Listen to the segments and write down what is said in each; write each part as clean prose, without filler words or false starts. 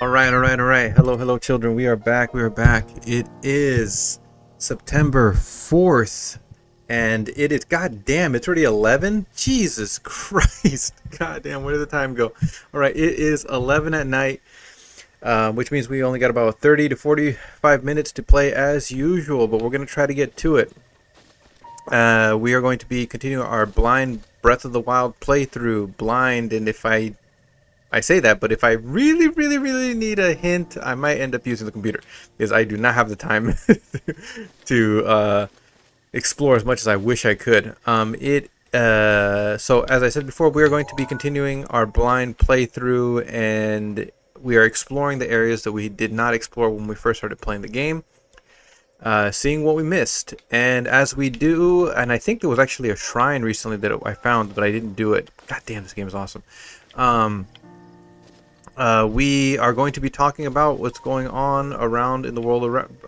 All right. Hello, children. We are back. We are back. It is September 4th, and it is, goddamn, it's already 11? Jesus Christ. Goddamn, where did the time go? All right, it is 11 at night, which means we only got about 30 to 45 minutes to play as usual, but we're going to try to get to it. We are going to be continuing our blind Breath of the Wild playthrough. Blind, and if I say that, but if I really need a hint, I might end up using the computer because I do not have the time to explore as much as I wish I could. So as I said before, we are going to be continuing our blind playthrough, and we are exploring the areas that we did not explore when we first started playing the game. Seeing what we missed, and as we do, and I think there was actually a shrine recently that I found, but I didn't do it. God damn, this game is awesome. We are going to be talking about what's going on around in the world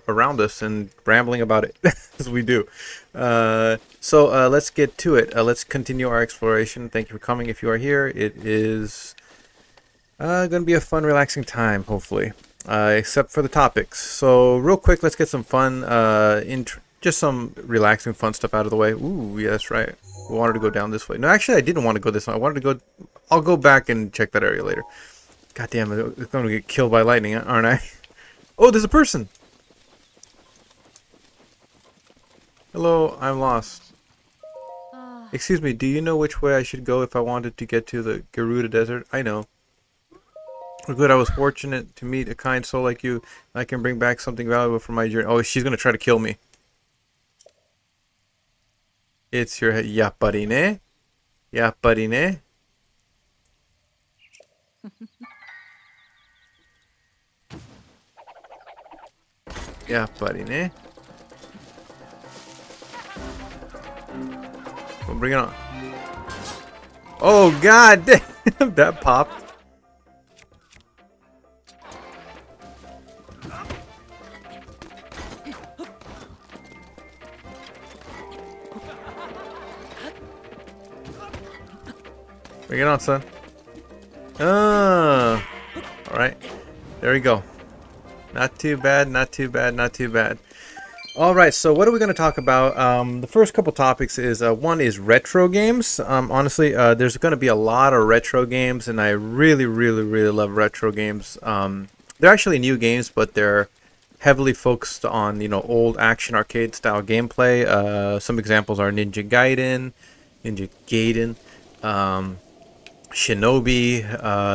around us and rambling about it as we do. So let's get to it. Let's continue our exploration. Thank you for coming if you are here. It is going to be a fun, relaxing time, hopefully, except for the topics. So real quick, let's get some fun, just some relaxing, fun stuff out of the way. Ooh, yeah, that's right. We wanted to go down this way. No, actually, I didn't want to go this way. I wanted to go... I'll go back and check that area later. God damn it, it's going to get killed by lightning, aren't I? Oh, there's a person! Hello, I'm lost. Excuse me, do you know which way I should go if I wanted to get to the Garuda Desert? I know. Oh, good, I was fortunate to meet a kind soul like you. I can bring back something valuable from my journey. Oh, she's going to try to kill me. It's your head. Yeah, buddy, ne? Yeah, buddy, ne? Yeah, buddy, ne? Well, bring it on. Oh, god damn! That popped. Bring it on, son. Ah. Alright. There we go. Not too bad, not too bad, not too bad. Alright, so what are we going to talk about? The first couple topics is, one is retro games. Honestly, there's going to be a lot of retro games, and I really love retro games. They're actually new games, but they're heavily focused on, you know, old action arcade style gameplay. Some examples are Ninja Gaiden, Shinobi.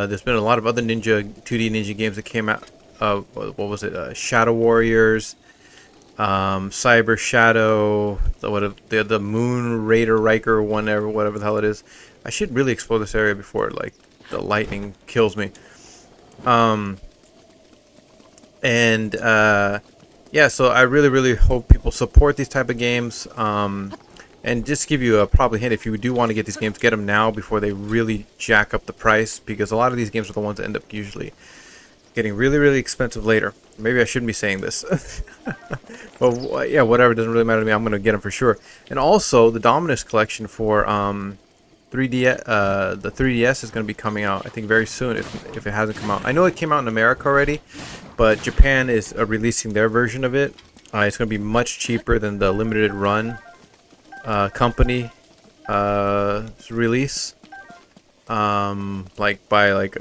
There's been a lot of other 2D ninja games that came out. What was it? Shadow Warriors, Cyber Shadow, the Moon Raider Riker, whatever the hell it is. I should really explore this area before like the lightning kills me. Yeah, so I really hope people support these type of games. And just give you a probably hint, if you do want to get these games, get them now before they really jack up the price, because a lot of these games are the ones that end up usually getting really expensive later. Maybe I shouldn't be saying this. Well, yeah, whatever, doesn't really matter to me. I'm going to get them for sure. And also, the Dominus collection for 3D, the 3DS is going to be coming out, I think, very soon, if it hasn't come out. I know it came out in America already, but Japan is releasing their version of it. It's going to be much cheaper than the limited run company release. Like by like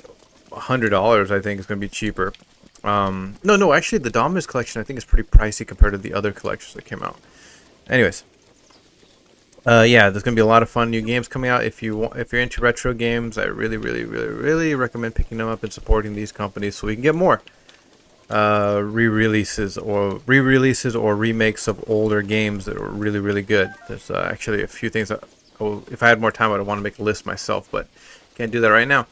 $100, I think it's going to be cheaper. No, actually the Dominus collection I think is pretty pricey compared to the other collections that came out. Anyways, yeah, there's going to be a lot of fun new games coming out. If you're into retro games, I really recommend picking them up and supporting these companies so we can get more re-releases or remakes of older games that are really good. There's actually a few things that, if I had more time, I'd want to make a list myself, but can't do that right now.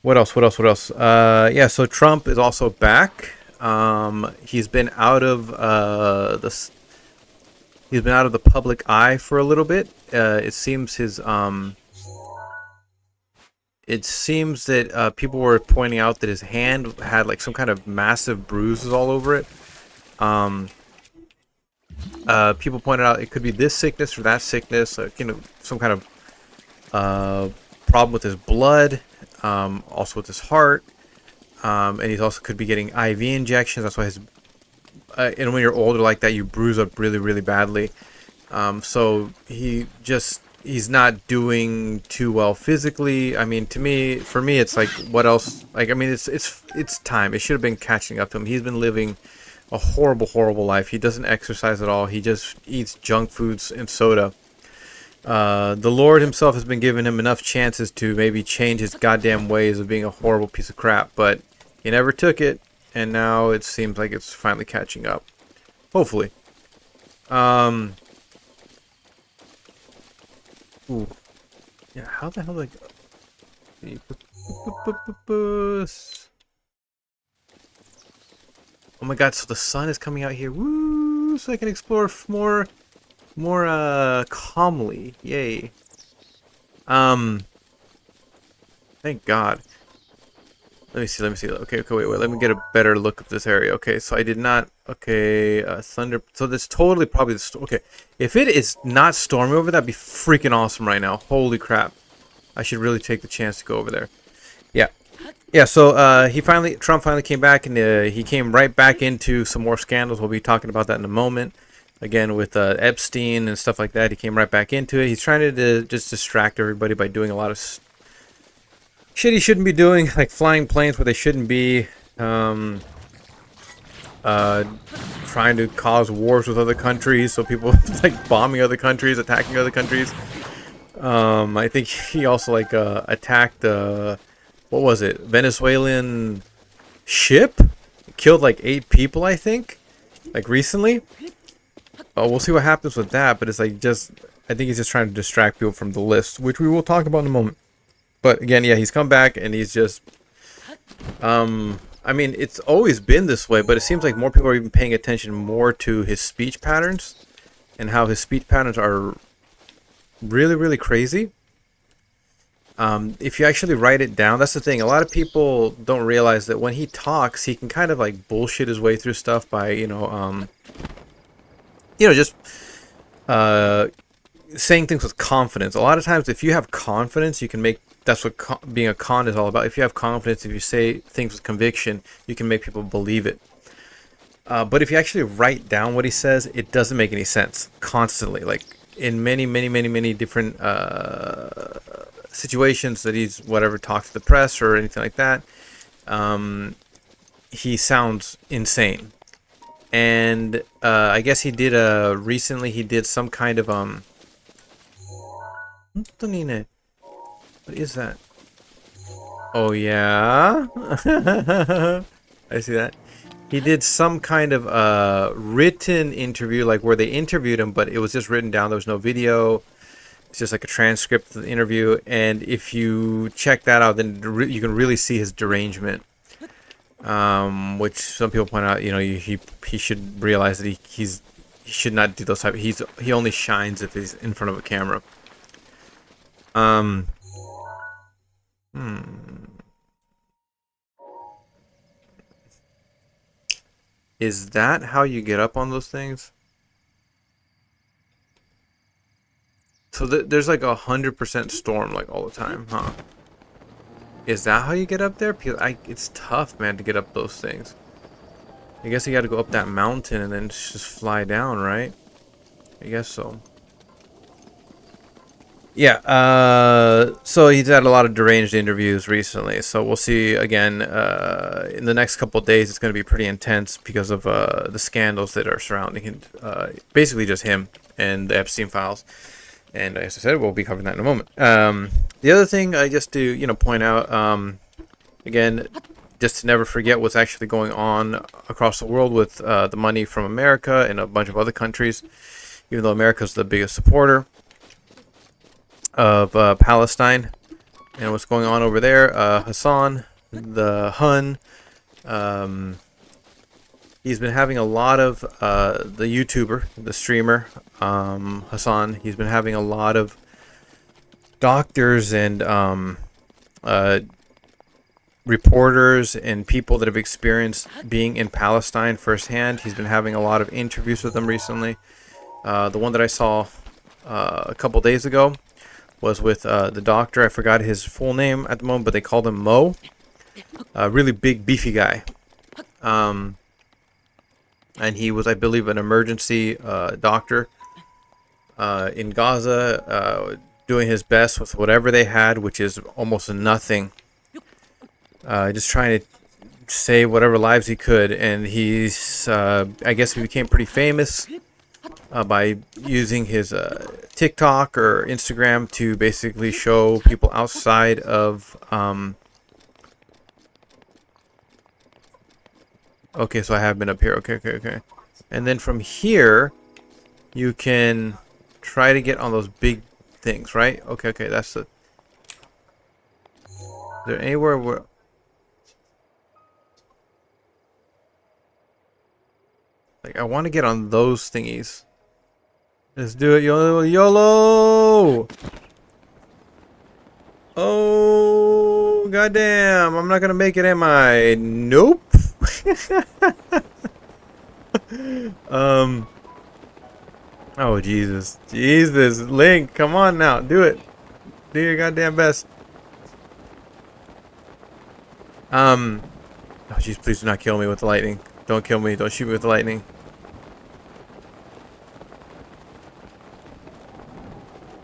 What else? Yeah, so Trump is also back. He's been out of the public eye for a little bit. It seems that people were pointing out that his hand had like some kind of massive bruises all over it. People pointed out it could be this sickness or that sickness, you know, some kind of problem with his blood. also with his heart, and he's also could be getting IV injections. That's why his and when you're older like that, you bruise up really, really badly. So he's not doing too well physically. I mean, for me, it's like, what else? Like, I mean, it's time. It should have been catching up to him. He's been living a horrible, horrible life. He doesn't exercise at all. He just eats junk foods and soda. The Lord himself has been giving him enough chances to maybe change his goddamn ways of being a horrible piece of crap, but he never took it, and now it seems like it's finally catching up. Hopefully. Ooh. Yeah, how the hell like oh my god, so the sun is coming out here. Woo! So I can explore more calmly. Yay. Thank God. Let me see. Okay, wait. Let me get a better look of this area. Okay, so I did not. Okay, thunder. So this totally probably the okay. If it is not stormy over, that'd be freaking awesome right now. Holy crap! I should really take the chance to go over there. Yeah. So Trump finally came back, and he came right back into some more scandals. We'll be talking about that in a moment. Again, with Epstein and stuff like that, he came right back into it. He's trying to just distract everybody by doing a lot of shit he shouldn't be doing, like flying planes where they shouldn't be, trying to cause wars with other countries, so people like bombing other countries, attacking other countries. I think he also like attacked what was it, Venezuelan ship, killed like 8 people, I think, like recently. We'll see what happens with that, but it's like I think he's just trying to distract people from the list, which we will talk about in a moment. But again, yeah, he's come back, and he's just, I mean, it's always been this way, but it seems like more people are even paying attention more to his speech patterns, and how his speech patterns are really, really crazy. If you actually write it down, that's the thing. A lot of people don't realize that when he talks, he can kind of like bullshit his way through stuff by, just saying things with confidence. A lot of times, if you have confidence, you can make. That's what being a con is all about. If you have confidence, if you say things with conviction, you can make people believe it. But if you actually write down what he says, it doesn't make any sense constantly. Like in many, many, many, many different situations that he's talks to the press or anything like that, he sounds insane. And I guess he did recently he did some kind of what is that? Oh yeah. I see that. He did some kind of written interview, like where they interviewed him, but it was just written down. There was no video. It's just like a transcript of the interview. And if you check that out, then you can really see his derangement. Which some people point out, he should realize that he should not do those type. He only shines if he's in front of a camera. Is that how you get up on those things? So there's like 100% storm like all the time, huh? Is that how you get up there? It's tough, man, to get up those things. I guess you got to go up that mountain and then just fly down, right? I guess so. Yeah, so he's had a lot of deranged interviews recently, so we'll see again in the next couple of days. It's going to be pretty intense because of the scandals that are surrounding him, basically just him and the Epstein files. And as I said, we'll be covering that in a moment. The other thing, just to point out, again, just to never forget what's actually going on across the world with the money from America and a bunch of other countries, even though America's the biggest supporter of Palestine and what's going on over there. Hassan, the Hun, he's been having a lot of the YouTuber, the streamer, Hassan. He's been having a lot of doctors and reporters and people that have experienced being in Palestine firsthand. He's been having a lot of interviews with them recently. The one that I saw a couple days ago was with the doctor. I forgot his full name at the moment, but they called him Mo. A really big, beefy guy. And he was, I believe, an emergency doctor in Gaza, doing his best with whatever they had, which is almost nothing. Just trying to save whatever lives he could. And he's, I guess he became pretty famous by using his TikTok or Instagram to basically show people outside of... okay, so I have been up here. Okay. And then from here, you can try to get on those big things, right? Okay, that's the... Is there anywhere where... like, I want to get on those thingies. Let's do it, YOLO! Oh, goddamn. I'm not gonna make it, am I? Nope. Oh, Jesus. Link, come on now. Do it. Do your goddamn best. Oh, jeez, please do not kill me with the lightning. Don't kill me. Don't shoot me with the lightning.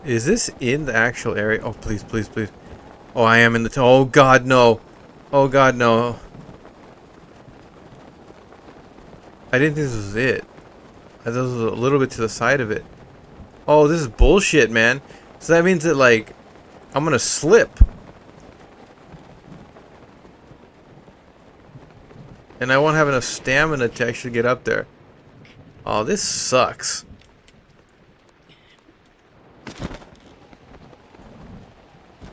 Is this in the actual area? Oh, please. Oh, I am in the... oh, God, no. Oh, God, no. I didn't think this was it. I thought this was a little bit to the side of it. Oh, this is bullshit, man. So that means that, like, I'm gonna slip. And I won't have enough stamina to actually get up there. Oh, this sucks.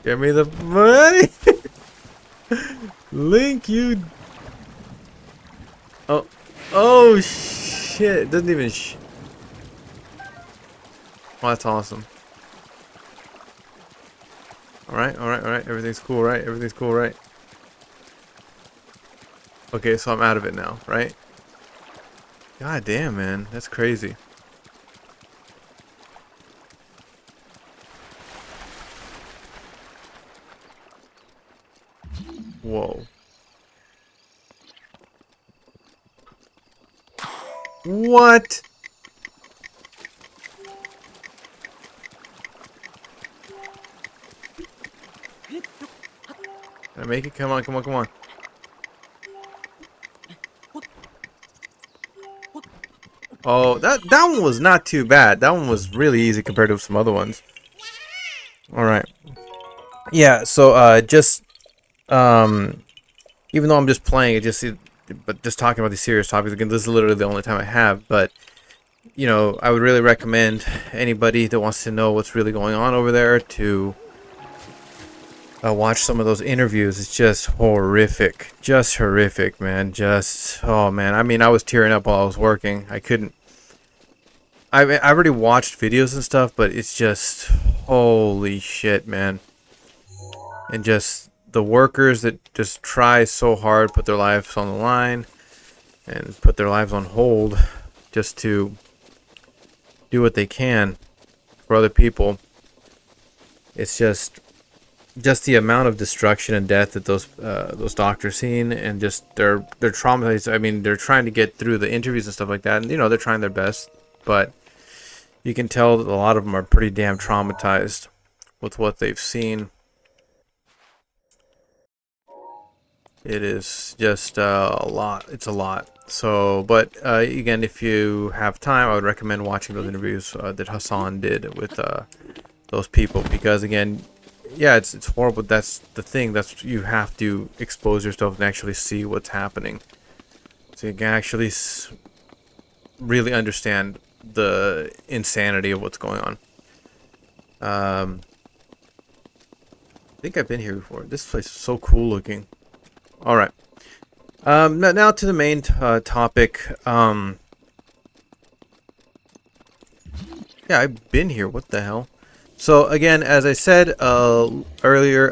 Give me the money! Link, you... oh, shit. It doesn't even... oh, that's awesome. Alright. Everything's cool, right? Okay, so I'm out of it now, right? God damn, man. That's crazy. Whoa. What? Can I make it? Come on. Oh, that one was not too bad. That one was really easy compared to some other ones. Alright. Yeah, so just even though I'm just playing it, but just talking about these serious topics again, this is literally the only time I have, but you know, I would really recommend anybody that wants to know what's really going on over there to watch some of those interviews. It's just horrific. Just horrific, man. Oh man. I mean, I was tearing up while I was working. I couldn't... I already watched videos and stuff, but it's just... holy shit, man. And just the workers that just try so hard, put their lives on the line, and put their lives on hold just to do what they can for other people. It's just the amount of destruction and death that those doctors seen, and just they're traumatized. I mean, they're trying to get through the interviews and stuff like that, and you know, they're trying their best, but you can tell that a lot of them are pretty damn traumatized with what they've seen. It is just a lot. It's a lot. So, but again, if you have time, I would recommend watching those interviews that Hassan did with those people, because again, yeah, it's horrible. That's the thing. You have to expose yourself and actually see what's happening, so you can actually really understand the insanity of what's going on. I think I've been here before. This place is so cool looking. All right. Now to the main topic. Yeah, I've been here. What the hell? So again, as I said earlier,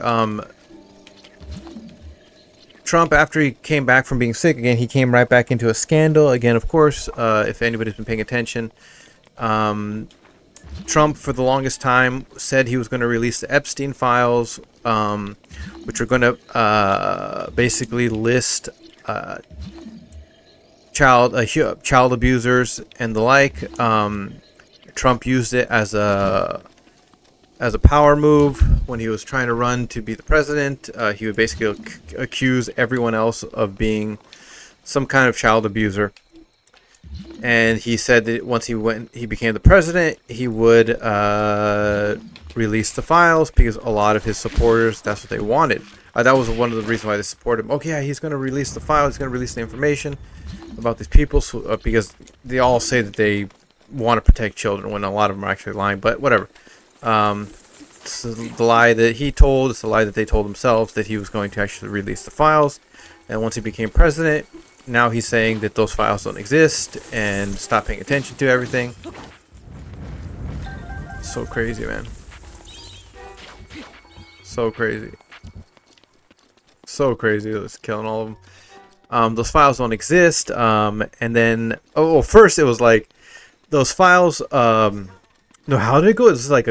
Trump, after he came back from being sick, again, he came right back into a scandal. Again, of course, if anybody's been paying attention, Trump, for the longest time, said he was going to release the Epstein files, which are going to basically list child abusers and the like. Trump used it as a power move when he was trying to run to be the president. He would basically accuse everyone else of being some kind of child abuser. And he said that once he became the president, he would release the files because a lot of his supporters, that's what they wanted. That was one of the reasons why they supported him. Okay, yeah, he's going to release the files. He's going to release the information about these people, because they all say that they want to protect children when a lot of them are actually lying. But whatever. It's the lie that he told. It's the lie that they told themselves, that he was going to actually release the files. And once he became president, now he's saying that those files don't exist and stop paying attention to everything. So crazy, man. So crazy. So crazy. It's killing all of them. Those files don't exist. And then, first it was like those files. No, how did it go? It was like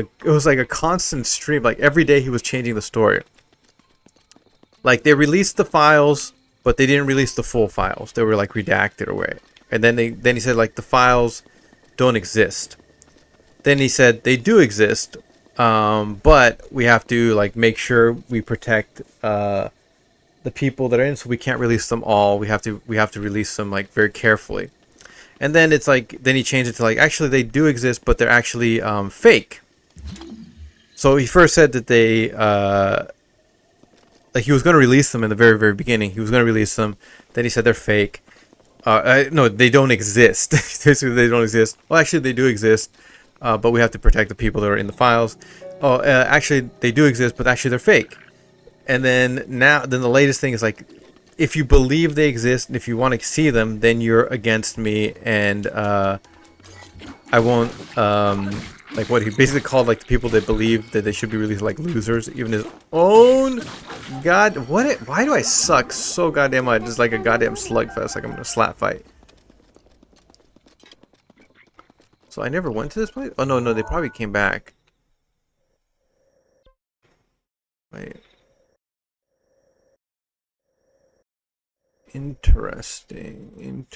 a constant stream. Like every day he was changing the story. Like they released the files, but they didn't release the full files. They were like redacted away. And then he said like the files don't exist. Then he said they do exist, but we have to like make sure we protect the people that are in, so we can't release them all. We have to release them like very carefully. And then it's like, then he changed it to like, actually they do exist, but they're actually fake. So he first said that they like he was going to release them in the very, very beginning. He was going to release them. Then he said they're fake. No, they don't exist. Basically, they don't exist. Well, actually, they do exist, but we have to protect the people that are in the files. Actually, they do exist, but actually they're fake. And then the latest thing is like, if you believe they exist and if you want to see them, then you're against me, and I won't. Like what he basically called like the people that believe that they should be released like losers, even his own. God, why do I suck so goddamn much? Just like a goddamn slugfest, like I'm in a slap fight. So I never went to this place. Oh no, they probably came back. Wait. Interesting.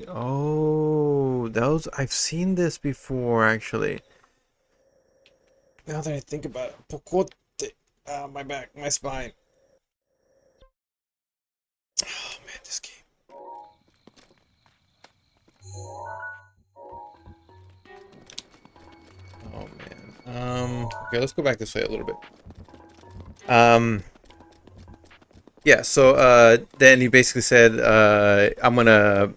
Oh, I've seen this before actually. Now that I think about it, Pocote. My back, my spine. Oh man, this game. Oh man. Okay, let's go back this way a little bit. Yeah, so then he basically said, I'm gonna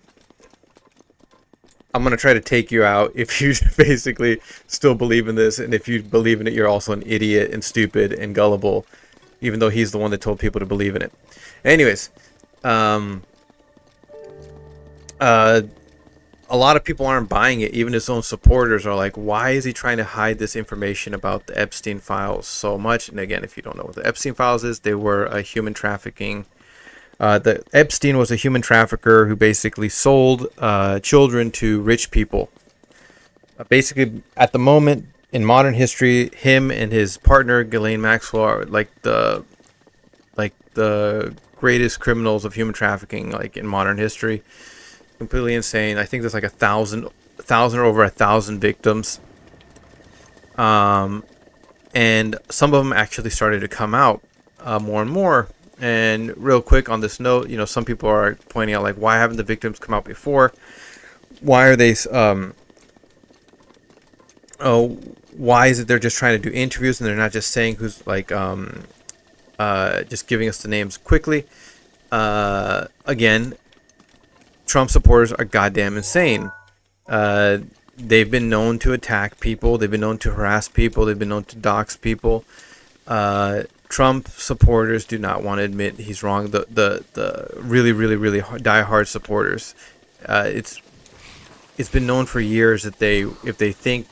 try to take you out if you basically still believe in this, and if you believe in it, you're also an idiot and stupid and gullible, even though he's the one that told people to believe in it. Anyways, a lot of people aren't buying it. Even his own supporters are like, why is he trying to hide this information about the Epstein files so much? And again, if you don't know what the Epstein files is, they were a human trafficking. The Epstein was a human trafficker who basically sold children to rich people. Basically, at the moment in modern history, him and his partner Ghislaine Maxwell are like the greatest criminals of human trafficking, like in modern history. Completely insane. I think there's like 1,000 or over 1,000 victims. And some of them actually started to come out more and more. And real quick on this note, some people are pointing out like, why haven't the victims come out before? Why are they? Why is it they're just trying to do interviews and they're not just saying who's like, just giving us the names quickly? Again, Trump supporters are goddamn insane. They've been known to attack people. They've been known to harass people. They've been known to dox people. Trump supporters do not want to admit he's wrong. The really, really, really die-hard supporters. It's been known for years that if they think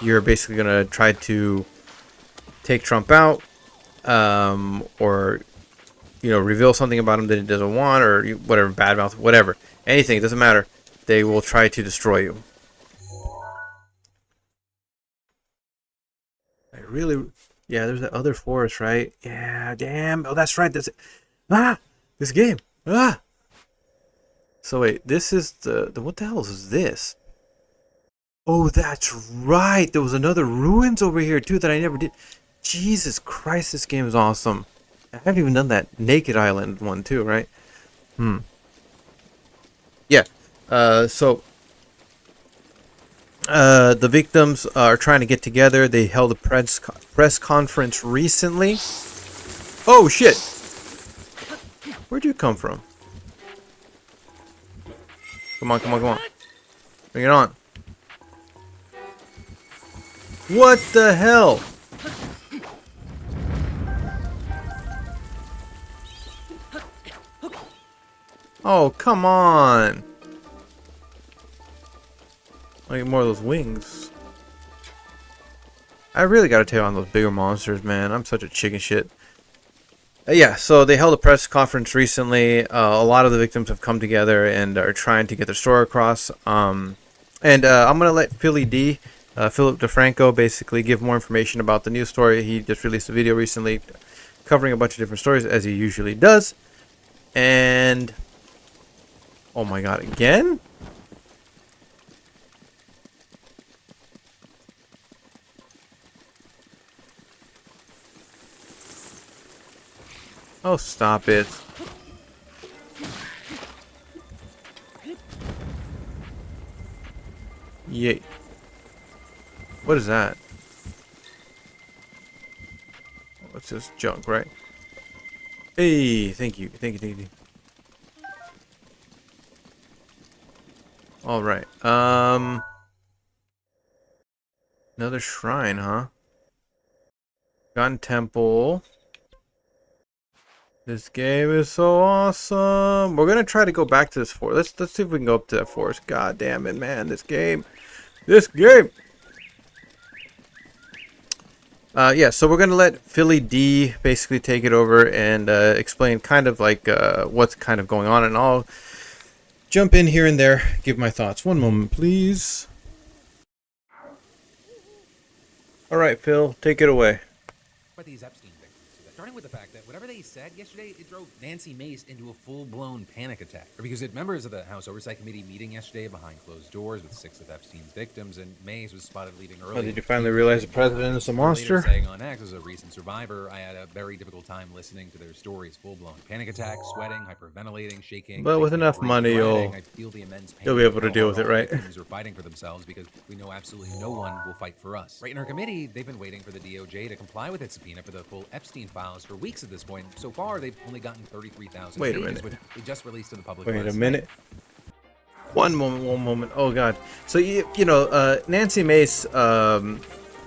you're basically going to try to take Trump out, or reveal something about him that he doesn't want, or whatever, badmouth, whatever, anything, it doesn't matter. They will try to destroy you. really, yeah, there's that other forest, right? Yeah, damn. Oh, that's right. That's it. Ah, this game. Ah. So wait, this is the what the hell is this? Oh, that's right. There was another ruins over here too that I never did. Jesus Christ, this game is awesome. I haven't even done that Naked Island one too, right? Hmm. Yeah. So the victims are trying to get together. They held a press conference recently. Oh shit! Where'd you come from? Come on, come on, come on. Bring it on. What the hell? Oh, come on. I get more of those wings. I really gotta take on those bigger monsters, man. I'm such a chicken shit. Yeah, so they held a press conference recently. A lot of the victims have come together and are trying to get their story across. I'm going to let Philip DeFranco, basically give more information about the news story. He just released a video recently covering a bunch of different stories, as he usually does. And... oh my god, again? Oh, stop it. Yay. What is that? What's this junk, right? Hey, thank you. Thank you, thank you. Alright. Another shrine, huh? Gun temple. This game is so awesome. We're gonna try to go back to this forest. Let's see if we can go up to that forest. God damn it, man! This game. Yeah. So we're gonna let Philly D basically take it over and explain kind of like what's kind of going on, and I'll jump in here and there, give my thoughts. One moment, please. All right, Phil, take it away. But these Epstein victims, starting with the fact that whatever they said yesterday, it drove Nancy Mace into a full-blown panic attack. Or because it members of the House Oversight Committee meeting yesterday behind closed doors with 6 of Epstein's victims, and Mace was spotted leaving early. Oh, did you finally realize the president is a monster? Saying on X, as a recent survivor, I had a very difficult time listening to their stories. Full-blown panic attack, sweating, hyperventilating, shaking. But with enough money, you'll be able to deal with it, right? Victims are fighting for themselves because we know absolutely no one will fight for us. Right in our committee, they've been waiting for the DOJ to comply with its subpoena for the full Epstein files for weeks at this point. So far, they've only gotten 33,000 Wait a pages, minute. which they just released to the public. Wait a minute. One moment. Oh god. So you know, Nancy Mace, that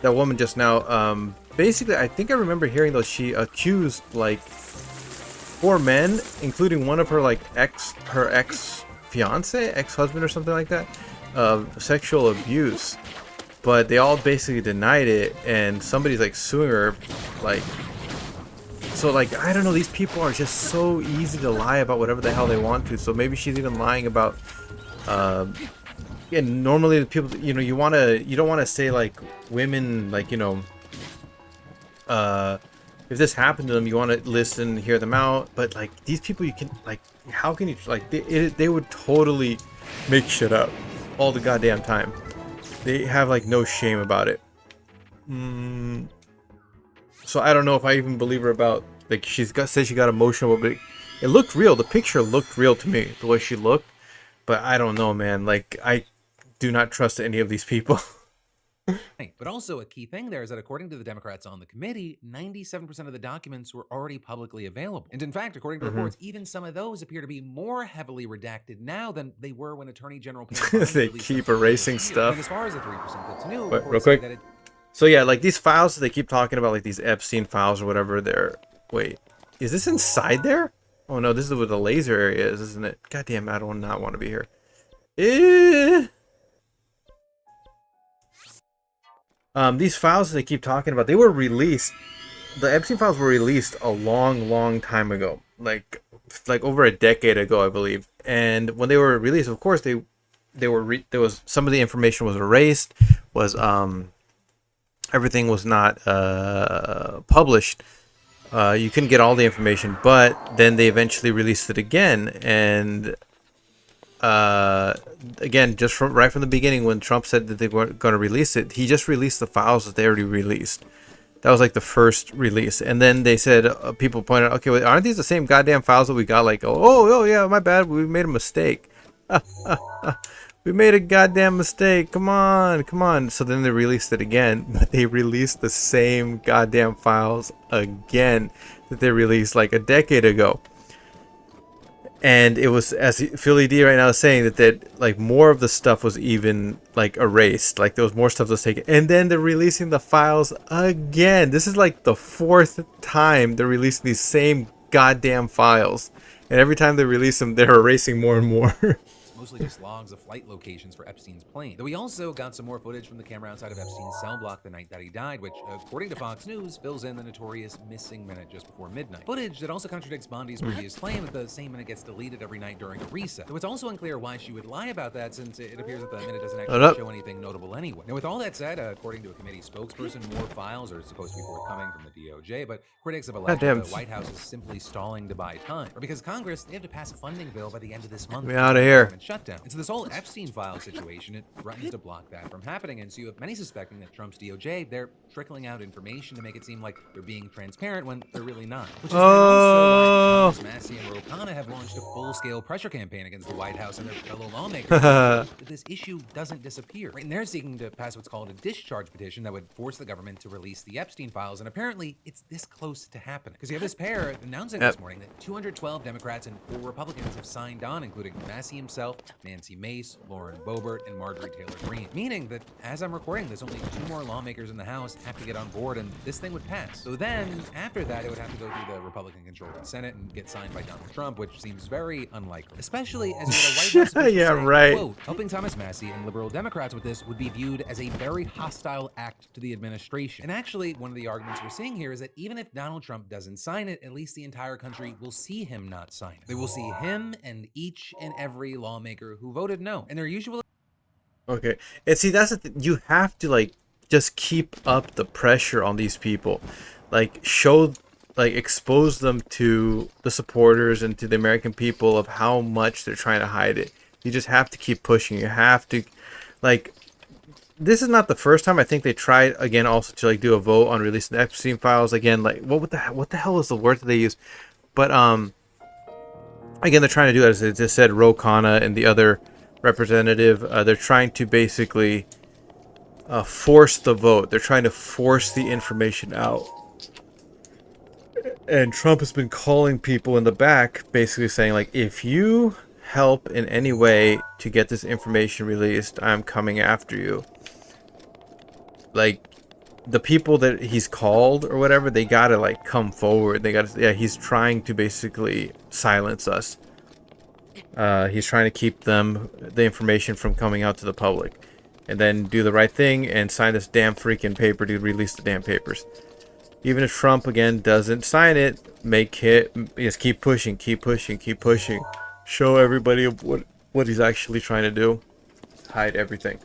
woman just now, basically I think I remember hearing though she accused like 4 men, including one of her like ex fiance, ex-husband or something like that, of sexual abuse. But they all basically denied it, and somebody's like suing her, like. So, like, I don't know, these people are just so easy to lie about whatever the hell they want to. So maybe she's even lying about, yeah, normally the people, you know, you don't want to say, like, women, like, you know, if this happened to them, you want to listen, hear them out. But, like, these people, you can, like, how can you, like, they would totally make shit up all the goddamn time. They have, like, no shame about it. So I don't know if I even believe her about, like, said she got emotional, but it looked real. The picture looked real to me, the way she looked. But I don't know, man. Like, I do not trust any of these people. But also a key thing there is that according to the Democrats on the committee, 97% of the documents were already publicly available. And in fact, according to reports, even some of those appear to be more heavily redacted now than they were when Attorney General they keep erasing stuff. And as far as the 3% that's new, but real quick. So yeah, like these files that they keep talking about, like these Epstein files or whatever, they're... Wait, is this inside there? Oh no, this is where the laser area is, isn't it? God damn, I do not want to be here. These files that they keep talking about, they were released. The Epstein files were released a long time ago, like over a decade ago, I believe. And when they were released, of course, there was some of the information was erased, was everything was not published. You couldn't get all the information, but then they eventually released it again. And again, just right from the beginning, when Trump said that they weren't going to release it, he just released the files that they already released. That was like the first release. And then they said, people pointed out, okay, wait, aren't these the same goddamn files that we got? Like, oh, yeah, my bad. We made a mistake. We made a goddamn mistake. Come on. So then they released it again, but they released the same goddamn files again that they released like a decade ago. And it was, as Philly D right now is saying, that like more of the stuff was even like erased. Like there was more stuff that was taken. And then they're releasing the files again. This is like the fourth time they're releasing these same goddamn files. And every time they release them, they're erasing more and more. Mostly just logs of flight locations for Epstein's plane. Though we also got some more footage from the camera outside of Epstein's cell block the night that he died, which, according to Fox News, fills in the notorious missing minute just before midnight. Footage that also contradicts Bondi's previous claim that the same minute gets deleted every night during a reset. Though it's also unclear why she would lie about that, since it appears that the minute doesn't actually show anything notable anyway. Now, with all that said, according to a committee spokesperson, more files are supposed to be forthcoming from the DOJ, but critics have alleged that the White House is simply stalling to buy time, or because Congress, they have to pass a funding bill by the end of this month. Get me out of here. Shutdown. And so this whole Epstein file situation, it threatens to block that from happening. And so you have many suspecting that Trump's DOJ, they're trickling out information to make it seem like they're being transparent when they're really not. Which is also why Thomas Massie and Ro Khanna have launched a full-scale pressure campaign against the White House and their fellow lawmakers. That this issue doesn't disappear. Right? And they're seeking to pass what's called a discharge petition that would force the government to release the Epstein files. And apparently, it's this close to happening. Because you have this pair announcing this morning that 212 Democrats and 4 Republicans have signed on, including Massie himself, Nancy Mace, Lauren Boebert, and Marjorie Taylor Greene. Meaning that, as I'm recording this, only 2 more lawmakers in the House have to get on board, and this thing would pass. So then, after that, it would have to go through the Republican-controlled Senate and get signed by Donald Trump, which seems very unlikely. Especially as you had a White House yeah, saying, right. quote, helping Thomas Massie and liberal Democrats with this would be viewed as a very hostile act to the administration. And actually, one of the arguments we're seeing here is that even if Donald Trump doesn't sign it, at least the entire country will see him not sign it. They will see him and each and every lawmaker who voted no. And they're usually... Okay. And see, that's the thing. You have to, like, just keep up the pressure on these people. Like, expose them to the supporters and to the American people of how much they're trying to hide it. You just have to keep pushing. You have to, like, this is not the first time. I think they tried again also to, like, do a vote on releasing the Epstein files again. Like, what the hell is the word that they use? But again, they're trying to do, as I just said, Ro Khanna and the other representative. They're trying to basically force the vote. They're trying to force the information out. And Trump has been calling people in the back, basically saying, like, if you help in any way to get this information released, I'm coming after you. Like, the people that he's called or whatever, they gotta, like, come forward. They gotta, yeah, he's trying to basically silence us. He's trying to keep the information from coming out to the public. And then do the right thing and sign this damn freaking paper to release the damn papers. Even if Trump, again, doesn't sign it, just keep pushing. Show everybody what he's actually trying to do. Hide everything.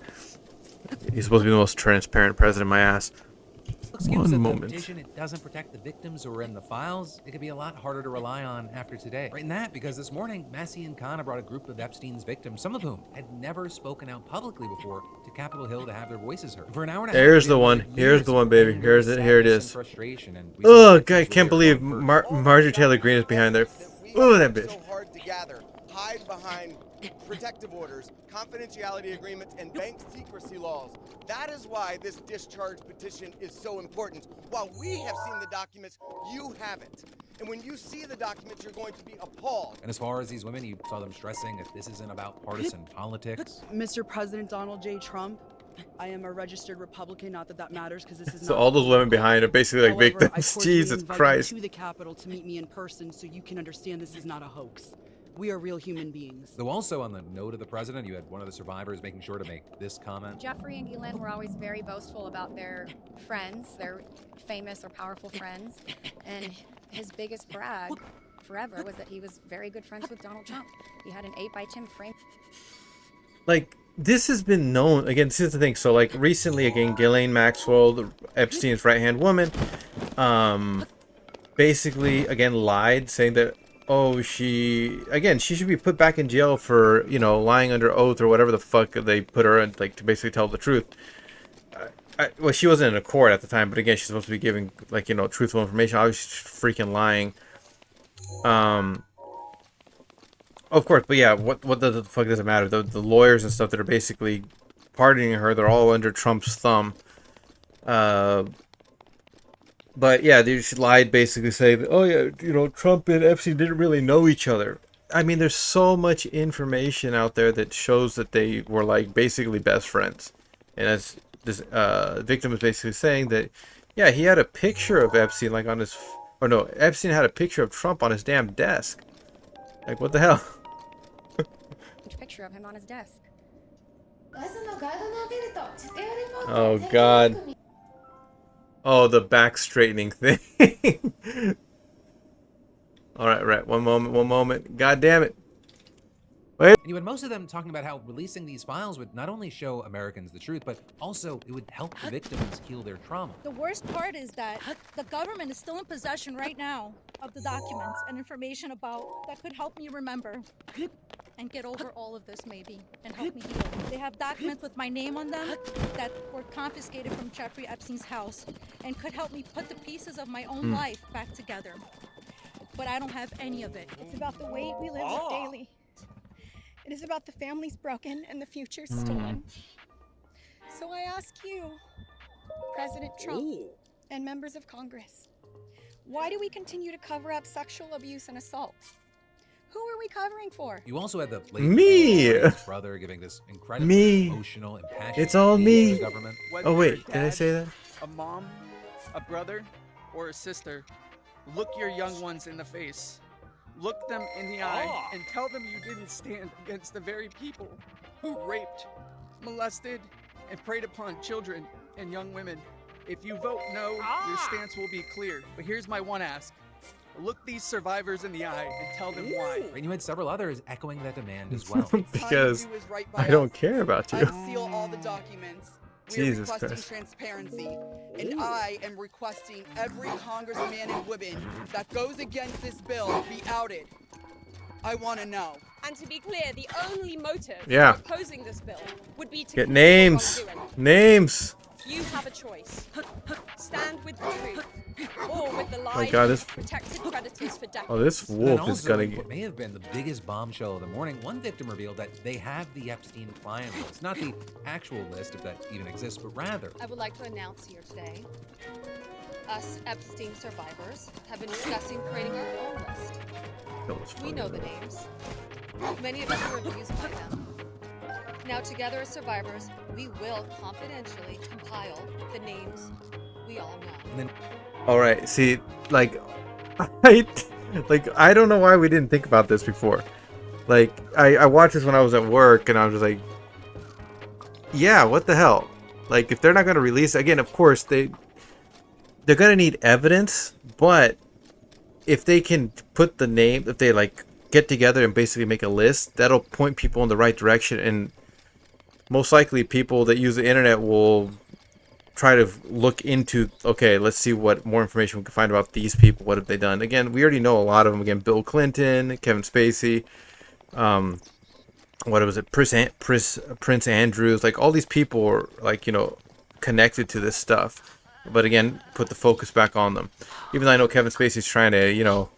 He's supposed to be the most transparent president, my ass. One moment. It doesn't protect the victims who are in the files. It could be a lot harder to rely on after today. Right in that, because this morning, Massie and Khanna brought a group of Epstein's victims, some of whom had never spoken out publicly before, to Capitol Hill to have their voices heard. For an hour and a half, there's the one. Here's the one, baby. Here it is. Oh, God, I can't believe Marjorie Taylor Greene is behind there. Oh, that bitch. So hard to gather, hide behind protective orders, confidentiality agreements, and bank secrecy laws. That is why this discharge petition is so important. While we have seen the documents, you haven't. And when you see the documents, you're going to be appalled. And as far as these women, you saw them stressing that this isn't about partisan politics. Mr. President Donald J. Trump, I am a registered Republican. Not that that matters, because this is so not all those women behind are basically like However, victims. I Jesus Christ. You to the Capitol to meet me in person, so you can understand this is not a hoax. We are real human beings. Though also on the note of the president, you had one of the survivors making sure to make this comment. Jeffrey and Ghislaine were always very boastful about their friends, their famous or powerful friends, and his biggest brag forever was that he was very good friends with Donald Trump. He had an 8x10 frame. Like, this has been known. Again, this is the thing. So, like, recently, again, Ghislaine Maxwell, Epstein's right-hand woman, basically, again, lied, saying that, oh, she should be put back in jail for, you know, lying under oath or whatever the fuck they put her in, like, to basically tell the truth. Well, she wasn't in a court at the time, but again, she's supposed to be giving, like, you know, truthful information. Obviously, she's freaking lying. Of course, but yeah, what the fuck does it matter? The lawyers and stuff that are basically pardoning her, they're all under Trump's thumb. But yeah, they just lied, basically saying, oh yeah, you know, Trump and Epstein didn't really know each other. I mean, there's so much information out there that shows that they were, like, basically best friends. And as this victim is basically saying that, yeah, he had a picture of Epstein, like, on his, or no, Epstein had a picture of Trump on his damn desk. Like, what the hell? Picture of him on his desk. Oh God. Oh, the back straightening thing. All right, right. One moment. God damn it. Wait. And you had most of them talking about how releasing these files would not only show Americans the truth, but also it would help the victims heal their trauma. The worst part is that the government is still in possession right now of the documents and information about that could help me remember and get over all of this, maybe, and help me heal. They have documents with my name on them that were confiscated from Jeffrey Epstein's house and could help me put the pieces of my own life back together. But I don't have any of it. It's about the weight we live with daily. It is about the families broken and the futures stolen. So I ask you, President Trump and members of Congress, why do we continue to cover up sexual abuse and assault? Who are we covering for? You also had the Me. brother giving this incredibly emotional and passionate It's all me. to the government. Whether Oh you're wait, a did I dad, say that? a mom, a brother, or a sister, look your young ones in the face. Look them in the eye and tell them you didn't stand against the very people who raped, molested, and preyed upon children and young women. If you vote no, your stance will be clear. But here's my one ask. Look these survivors in the eye and tell them why. And you had several others echoing that demand as well. Because I don't care about you. Unseal all the documents. We are Jesus requesting Christ. transparency, and I am requesting every congressman and woman that goes against this bill be outed. I want to know. And to be clear, the only motive Yeah. for opposing this bill would be to Get conceal names. wrongdoing. Names. You have a choice. Stand with the truth, or with the Oh my lies God, of this. protected predators for decades. Oh, this And wolf is also, gonna what get. may have been the biggest bombshell of the morning, one victim revealed that they have the Epstein client list. Not the actual list, if that even exists, but rather I would like to announce here today, us Epstein survivors have been discussing creating our own list. We know the names. Many of us were abused by them. Now together as survivors, we will confidentially compile the names we all know. And then All right. See, like, I don't know why we didn't think about this before. Like, I watched this when I was at work, and I was just like, yeah, what the hell? Like, if they're not gonna release, again, of course they're gonna need evidence, but if they can put the name, if they like get together and basically make a list, that'll point people in the right direction, and most likely people that use the internet will try to look into, okay, let's see what more information we can find about these people. What have they done? Again, we already know a lot of them. Again, Bill Clinton, Kevin Spacey, what was it, Prince Andrews, like all these people are, like, you know, connected to this stuff. But again, put the focus back on them. Even though I know Kevin Spacey's trying to, you know,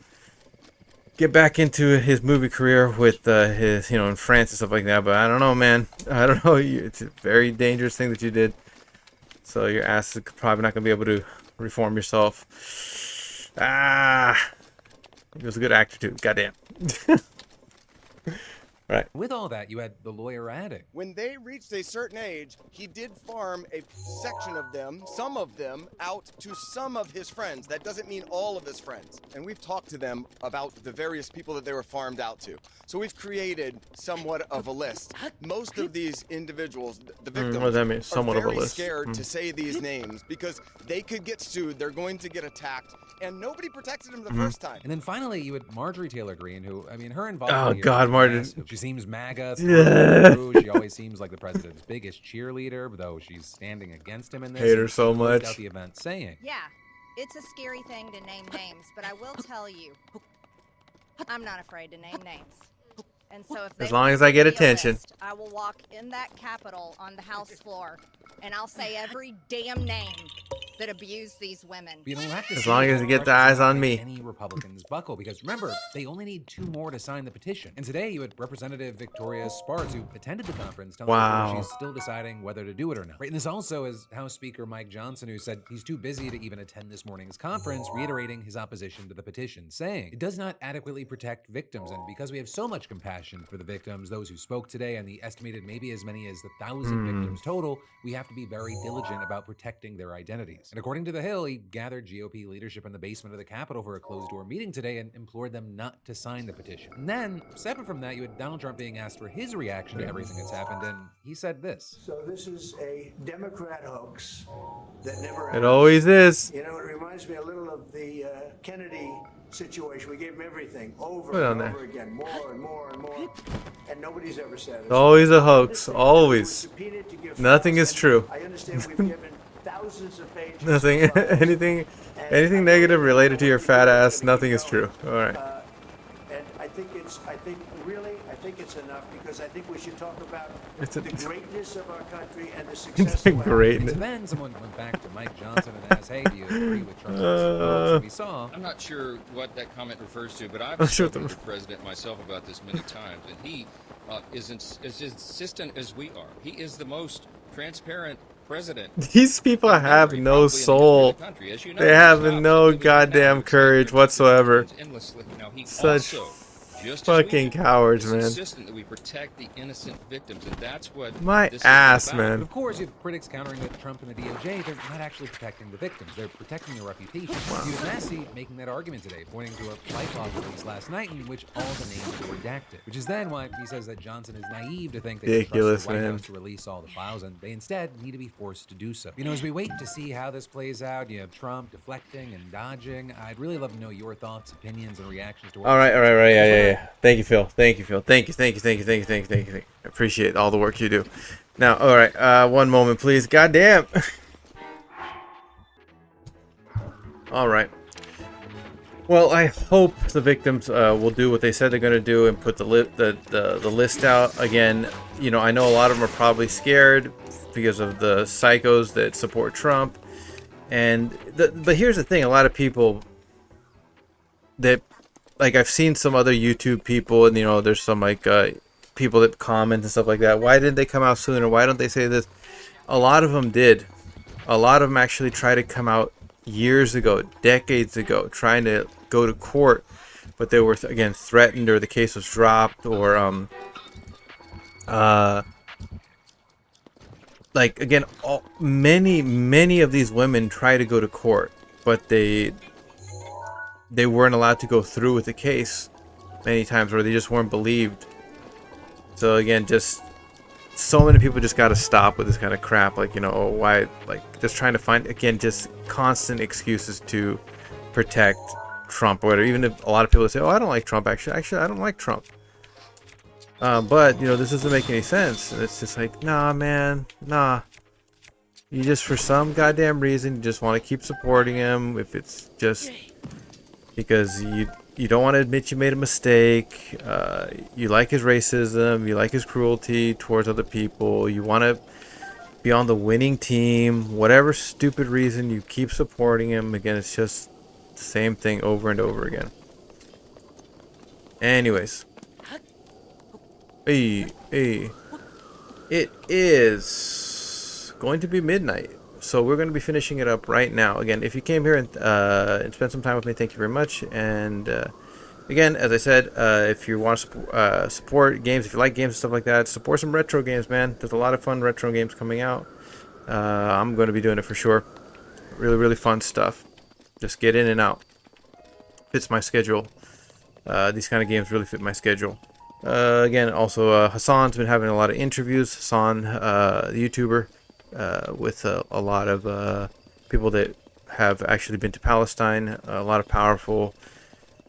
get back into his movie career with his, you know, in France and stuff like that. But I don't know, man. I don't know. It's a very dangerous thing that you did. So your ass is probably not going to be able to reform yourself. He was a good actor too. Goddamn. Right. with all that, you had the lawyer adding. When they reached a certain age, he did farm a section of them, some of them, out to some of his friends. That doesn't mean all of his friends. And we've talked to them about the various people that they were farmed out to. So we've created somewhat of a list. Most of these individuals, the victims, what does that mean? Somewhat are of a very list. scared to say these names because they could get sued. They're going to get attacked. and nobody protected him the first time. And then finally, you had Marjorie Taylor Greene, who, I mean, her involvement Oh here God, is Marjorie. massive. She seems MAGA Yeah. through. She always seems like the president's biggest cheerleader, though she's standing against him in this. Hate her And so she closed much. out the event saying, Yeah, it's a scary thing to name names, but I will tell you, I'm not afraid to name names. And so if As they long want as to I give get me a attention. list, I will walk in that Capitol on the House floor, and I'll say every damn name that abused these women. But, we'll have to As see long if as you get the pressure's eyes not on make me. Any Republicans buckle, because remember, they only need 2 more to sign the petition. And today, you had Representative Victoria Spartz, who attended the conference, telling Wow. reporters she's still deciding whether to do it or not. Right, and this also is House Speaker Mike Johnson, who said he's too busy to even attend this morning's conference, reiterating his opposition to the petition, saying it does not adequately protect victims, and because we have so much compassion for the victims, those who spoke today, and the estimated maybe as many as 1,000 victims total, we have to be very diligent about protecting their identities. And according to The Hill, he gathered GOP leadership in the basement of the Capitol for a closed-door meeting today and implored them not to sign the petition. And then, separate from that, you had Donald Trump being asked for his reaction to everything that's happened, and he said this. So this is a Democrat hoax that never It ends. always is. You know, it reminds me a little of the Kennedy situation. We gave him everything over Put it and on over again, more and more and more, and nobody's ever satisfied. It's always a hoax. Always. Nothing is true. I understand we've given thousands of pages. Nothing. Anything negative related to your fat ass. Nothing is true. All right. And I think it's enough because I think we should talk about the greatness of our country and the success The of our greatness. And then someone went back to Mike Johnson and asked, hey, do you agree with Trump's response? And we saw. I'm not sure what that comment refers to, but I've I'm sure spoken to the president myself about this many times, and he is as insistent as we are. He is the most transparent president. These people have no soul. They have no goddamn courage whatsoever. Such fucking cowards, man. Insistent that we protect the innocent victims, and that's what My this is ass, about. man. But of course, you have critics countering that Trump and the DOJ, they're not actually protecting the victims. They're protecting their reputation. You have Massey making that argument today, pointing to a flight log released last night in which all the names were redacted. Which is then why he says that Johnson is naive to think they can Ridiculous, trust the White man. House to release all the files, and they instead need to be forced to do so. You know, as we wait to see how this plays out, you have Trump deflecting and dodging. I'd really love to know your thoughts, opinions, and reactions to what All right. Yeah. Thank you, Phil. Thank you. I appreciate all the work you do. Now, all right. One moment, please. Goddamn. All right. Well, I hope the victims will do what they said they're going to do and put the list out again. You know, I know a lot of them are probably scared because of the psychos that support Trump, but here's the thing: a lot of people that, like, I've seen some other YouTube people, and you know, there's some like people that comment and stuff like that. Why didn't they come out sooner? Why don't they say this? A lot of them did. A lot of them actually tried to come out years ago, decades ago, trying to go to court, but they were again threatened, or the case was dropped, or like again, many of these women try to go to court, but they weren't allowed to go through with the case many times, or they just weren't believed. So again, just so many people just got to stop with this kind of crap, like, you know, oh, why, like, just trying to find, again, just constant excuses to protect Trump or whatever. Even if a lot of people say, oh, I don't like Trump, actually I don't like Trump, but you know, this doesn't make any sense. And it's just like, nah, man, nah, you just, for some goddamn reason, you just want to keep supporting him. If it's just because you don't want to admit you made a mistake, you like his racism, you like his cruelty towards other people, you want to be on the winning team, whatever stupid reason, you keep supporting him. Again, it's just the same thing over and over again. Anyways, it is going to be midnight, so we're going to be finishing it up right now. Again, if you came here and spent some time with me, thank you very much. And again, as I said, if you want to support games, if you like games and stuff like that, support some retro games, man. There's a lot of fun retro games coming out. I'm going to be doing it for sure. Really fun stuff. Just get in and out. Fits my schedule. These kind of games really fit my schedule. Again, also Hassan's been having a lot of interviews. Hassan, the YouTuber, with a lot of people that have actually been to Palestine. A lot of powerful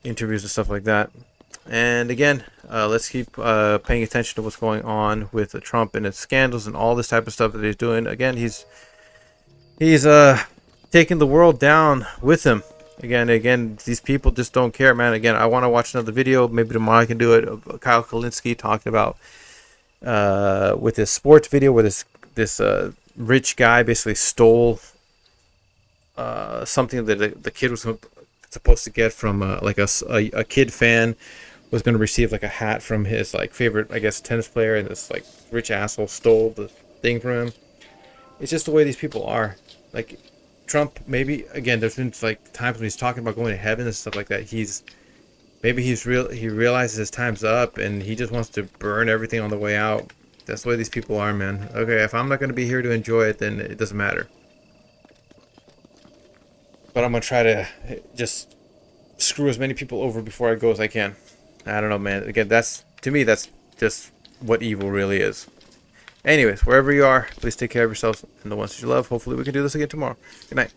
interviews and stuff like that. And again, let's keep paying attention to what's going on with Trump and his scandals and all this type of stuff that he's doing. Again, he's taking the world down with him. Again, these people just don't care, man. Again, I want to watch another video. Maybe tomorrow I can do it. Kyle Kalinske talking about with his sports video where this rich guy basically stole something that the kid was supposed to get from like a kid fan was going to receive like a hat from his like favorite, I guess, tennis player, and this like rich asshole stole the thing from him. It's just the way these people are. Like Trump, maybe again, there's been like times when he's talking about going to heaven and stuff like that. He realizes his time's up and he just wants to burn everything on the way out. That's the way these people are, man. Okay, if I'm not going to be here to enjoy it, then it doesn't matter. But I'm going to try to just screw as many people over before I go as I can. I don't know, man. Again, to me, that's just what evil really is. Anyways, wherever you are, please take care of yourselves and the ones that you love. Hopefully we can do this again tomorrow. Good night.